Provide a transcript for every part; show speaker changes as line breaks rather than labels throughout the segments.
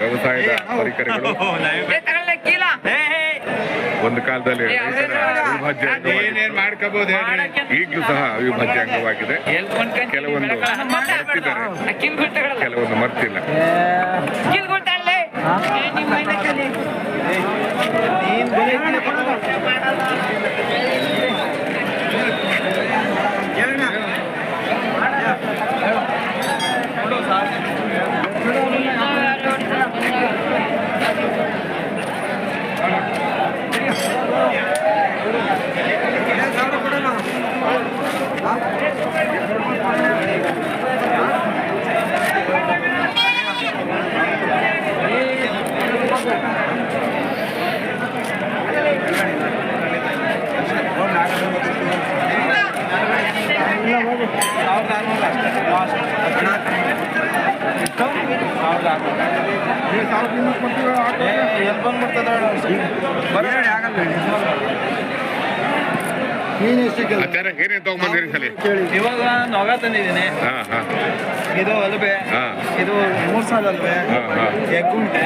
ವ್ಯವಸಾಯದ ಪರಿಕರಗಳು ಒಂದು ಕಾಲದಲ್ಲಿ ಅವಿಭಾಜ್ಯ ಮಾಡ್ಕೋಬಹುದು, ಈಗಲೂ ಸಹ ಅವಿಭಾಜ್ಯ ಅಂಗವಾಗಿದೆ. ಕೆಲವೊಂದು ಮರ್ತಿದ್ದಾರೆ, ಕೆಲವೊಂದು ಮರ್ತಿಲ್ಲ. ಏನೇನು ತಗೊಂಡ್ಬಂದಿರಿ ಸಲ?
ಇವಾಗ ನೊಗ ತಂದಿದ್ದೀನಿ. ಇದು ಅಲ್ಬೆ, ಇದು 3 ಸಾಲ ಅಲ್ಬೆ, ಎಗ್ಗುಂಟೆ,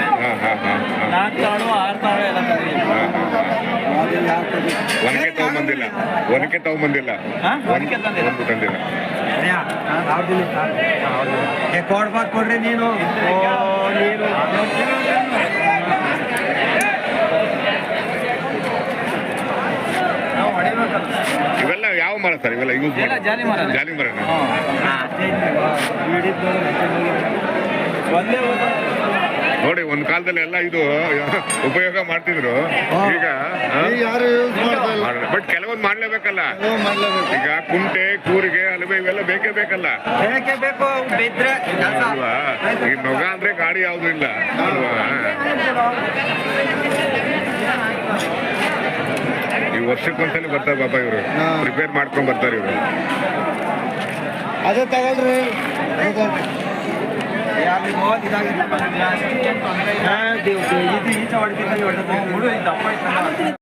4 ತಾಳು 6 ತಾಳು ಎಲ್ಲ ತಂದಿದ್ದೀನಿ.
ಒನಕೆ ತಗೊಂಬಂದಿಲ್ಲ? ಒನಕೆ ತಗೊಂಬಂದಿಲ್ಲ?
ಒನಕೆ ತಂದಿಲ್ಲ.
ಕೊಡ್ರಿ ನೀನು.
ಇವೆಲ್ಲ ಯಾವ ಮರ ಸರ್? ಇವೆಲ್ಲ ಯೂಸ್ ಮಾಡಿ
ಜಾಲಿ ಮರ.
ಜಾಲಿ ಮರ ನೋಡಿ. ಒಂದು ಕಾಲದಲ್ಲಿ ಎಲ್ಲ ಇದು ಉಪಯೋಗ ಮಾಡ್ತಿದ್ರು, ಈಗ ಬಟ್ ಕೆಲವೊಂದು ಮಾಡ್ಲೇಬೇಕಲ್ಲ. ಈಗ ಕುಂಟೆ, ಕೂರಿಗೆ, ಅಲಬೆ ಇವೆಲ್ಲ ಬೇಕೇ ಬೇಕಲ್ಲ ಅಲ್ವಾ? ಈಗ ನೊಗ ಅಂದ್ರೆ ಗಾಡಿ ಯಾವ್ದು ಇಲ್ಲ ಅಲ್ವಾ? ಈ ವರ್ಷಕ್ಕೊಂದ್ಸಲಿ ಬರ್ತಾರೆ ಪಾಪ ಇವರು, ಪ್ರಿಪೇರ್ ಮಾಡ್ಕೊಂಡ್ ಬರ್ತಾರೆ ಇವರು.
ಅದೇ ತಗೊಳ್ರಿ.